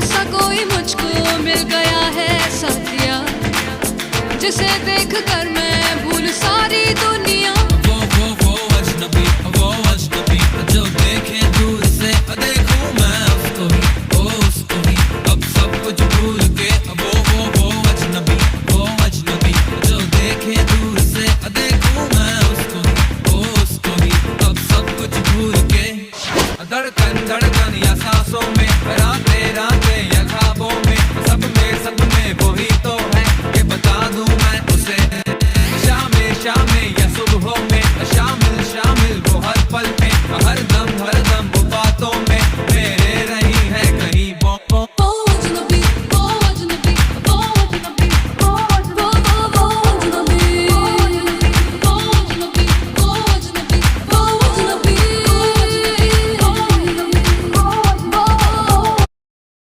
ऐसा कोई मुझको मिल गया है साथिया, जिसे देख कर मैं भूल सारी दुनिया। वो अजनबी, वो अजनबी जो